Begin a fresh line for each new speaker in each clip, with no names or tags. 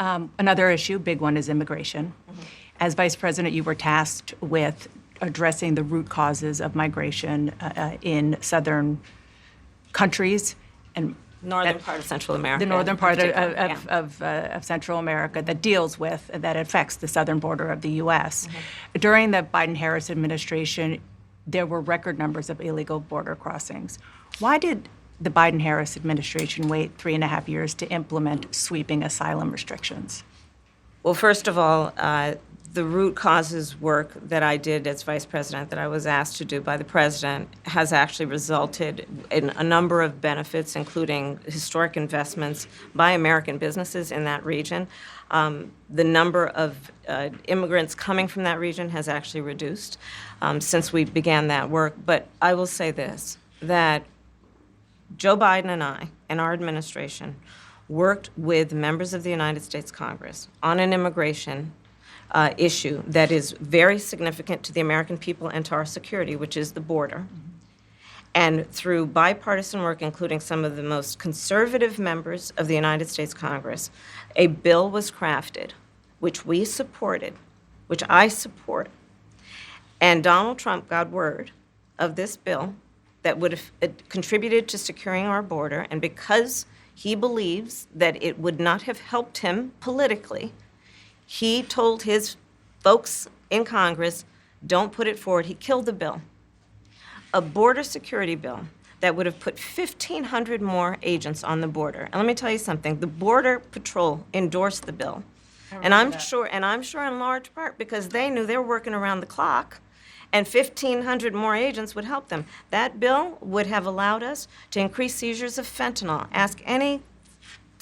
Another issue, big one, is immigration. As vice president, you were tasked with addressing the root causes of migration in southern countries and
Northern part of Central America.
the northern part
Yeah.
of Central America that affects the southern border of the U.S. During the Biden-Harris administration, there were record numbers of illegal border crossings. Why did the Biden-Harris administration wait 3.5 years to implement sweeping asylum restrictions?
Well, first of all, the root causes work that I did as vice president, that I was asked to do by the president, has actually resulted in a number of benefits, including historic investments by American businesses in that region. The number of immigrants coming from that region has actually reduced since we began that work. But I will say this, that Joe Biden and I and our administration worked with members of the United States Congress on an immigration issue that is very significant to the American people and to our security, which is the border. And through bipartisan work, including some of the most conservative members of the United States Congress, a bill was crafted, which we supported, which I support. And Donald Trump got word of this bill that would have contributed to securing our border, and because he believes that it would not have helped him politically, he told his folks in Congress, don't put it forward. He killed the bill. A border security bill that would have put 1,500 more agents on the border. And let me tell you something, the Border Patrol endorsed the bill. And I'm sure in large part because they knew they were working around the clock, and 1,500 more agents would help them. That bill would have allowed us to increase seizures of fentanyl. Ask any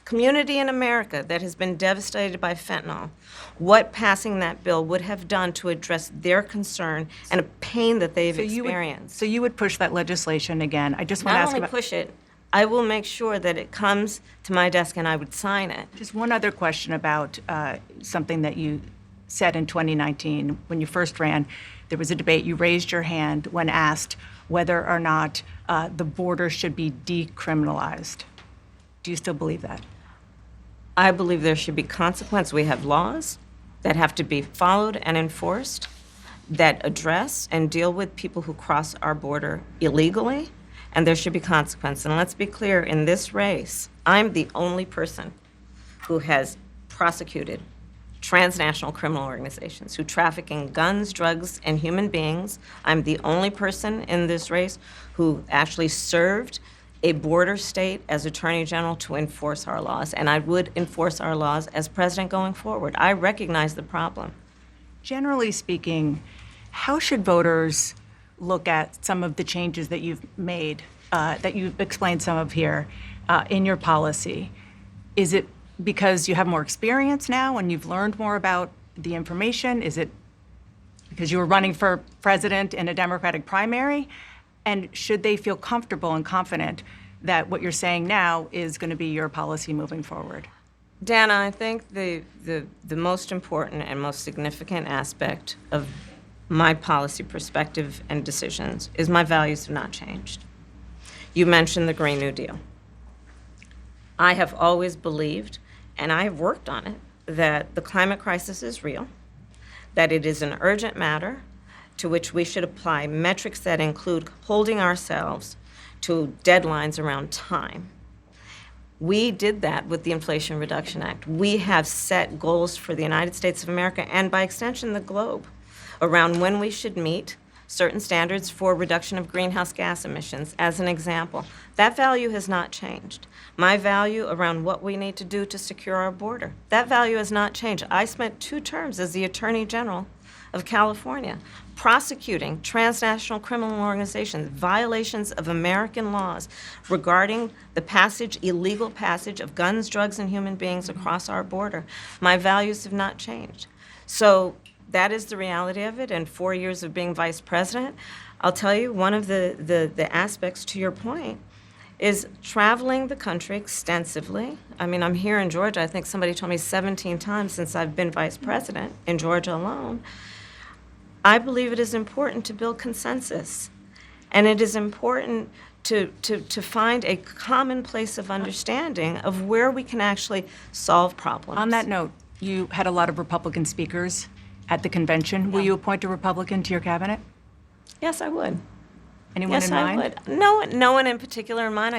community in America that has been devastated by fentanyl what passing that bill would have done to address their concern and a pain that they've experienced.
So you would push that legislation again. I just want to
Not
ask
only
about
push it, I will make sure that it comes to my desk and I would sign it.
just one other question about something that you said in 2019 when you first ran. There was a debate. You raised your hand when asked whether or not the border should be decriminalized. Do you still believe that?
I believe there should be consequence. We have laws that have to be followed and enforced that address and deal with people who cross our border illegally, and there should be consequence. And let's be clear, in this race, I'm the only person who has prosecuted transnational criminal organizations who traffic in guns, drugs, and human beings. I'm the only person in this race who actually served a border state as Attorney General to enforce our laws, and I would enforce our laws as president going forward. I recognize the problem.
Generally speaking, how should voters look at some of the changes that you've made, that you've explained some of here in your policy? Is it because you have more experience now and you've learned more about the information? Is it because you were running for president in a Democratic primary? And should they feel comfortable and confident that what you're saying now is going to be your policy moving forward?
Dana, I think the most important and most significant aspect of my policy perspective and decisions is my values have not changed. You mentioned the Green New Deal. I have always believed, and I have worked on it, that the climate crisis is real, that it is an urgent matter to which we should apply metrics that include holding ourselves to deadlines around time. We did that with the Inflation Reduction Act. We have set goals for the United States of America and by extension the globe around when we should meet certain standards for reduction of greenhouse gas emissions, as an example. That value has not changed. My value around what we need to do to secure our border, that value has not changed. I spent 2 terms as the Attorney General of California prosecuting transnational criminal organizations, violations of American laws regarding the illegal passage of guns, drugs, and human beings across our border. My values have not changed. So that is the reality of it. And 4 years of being vice president, I'll tell you, one of the aspects to your point is traveling the country extensively. I mean, I'm here in Georgia. I think somebody told me 17 times since I've been vice president in Georgia alone. I believe it is important to build consensus. And it is important to find a common place of understanding of where we can actually solve problems.
On that note, you had a lot of Republican speakers at the convention. Will you appoint a Republican to your cabinet?
Yes, I would.
Anyone
Yes,
in mind?
I would. No one in particular in mind.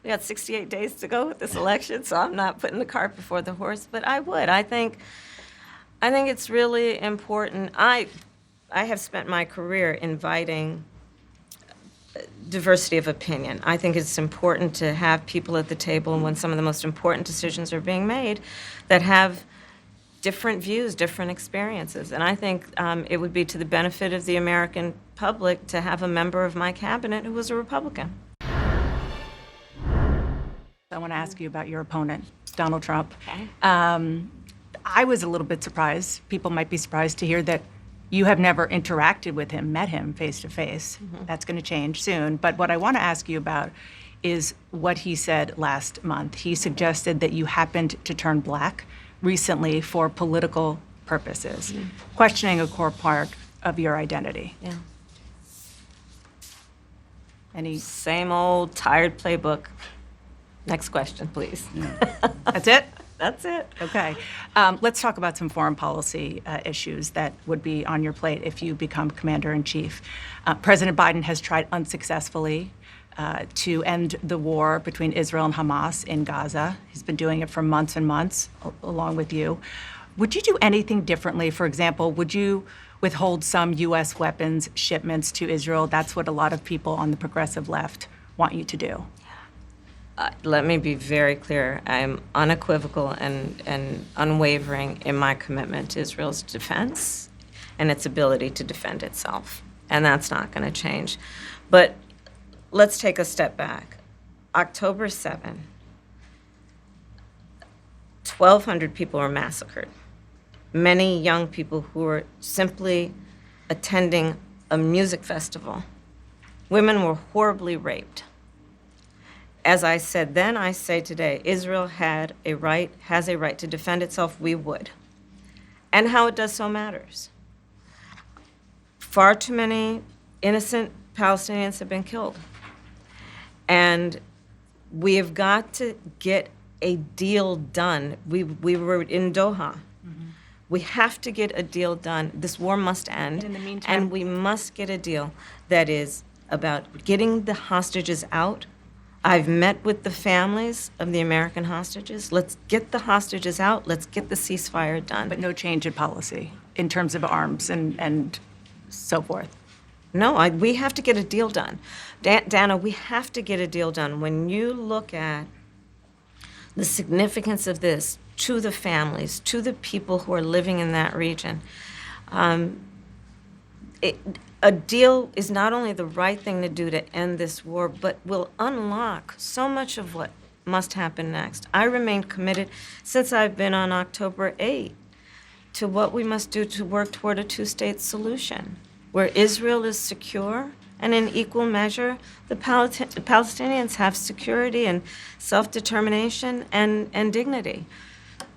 We got 68 days to go with this election, so I'm not putting the cart before the horse. But I would. I think it's really important. I have spent my career inviting diversity of opinion. I think it's important to have people at the table when some of the most important decisions are being made that have different views, different experiences. And I think it would be to the benefit of the American public to have a member of my cabinet who was a Republican.
I want to ask you about your opponent, Donald Trump.
Okay.
I was a little bit surprised. People might be surprised to hear that you have never interacted with him, met him face to face. That's going to change soon. But what I want to ask you about is what he said last month. He suggested that you happened to turn black recently for political purposes, questioning a core part of your identity.
Yeah.
Any?
Same old tired playbook. Next question, please.
That's it?
That's it.
Okay. Let's talk about some foreign policy issues that would be on your plate if you become commander-in-chief. President Biden has tried unsuccessfully to end the war between Israel and Hamas in Gaza. He's been doing it for months and months, along with you. Would you do anything differently? For example, would you withhold some U.S. weapons shipments to Israel? That's what a lot of people on the progressive left want you to do.
Let me be very clear. I am unequivocal and unwavering in my commitment to Israel's defense and its ability to defend itself. And that's not going to change. But let's take a step back. October 7, 1,200 people were massacred. Many young people who were simply attending a music festival. Women were horribly raped. As I said then, I say today, Israel has a right to defend itself. We would. And how it does so matters. Far too many innocent Palestinians have been killed. And we have got to get a deal done. We were in Doha. We have to get a deal done. This war must end.
In the meantime,
and we must get a deal that is about getting the hostages out. I've met with the families of the American hostages. Let's get the hostages out. Let's get the ceasefire done.
But no change in policy in terms of arms and so forth.
No, we have to get a deal done. Dana, we have to get a deal done. When you look at the significance of this to the families, to the people who are living in that region, a deal is not only the right thing to do to end this war, but will unlock so much of what must happen next. I remain committed since I've been on October 8 to what we must do to work toward a two-state solution, where Israel is secure and in equal measure, the Palestinians have security and self-determination and dignity.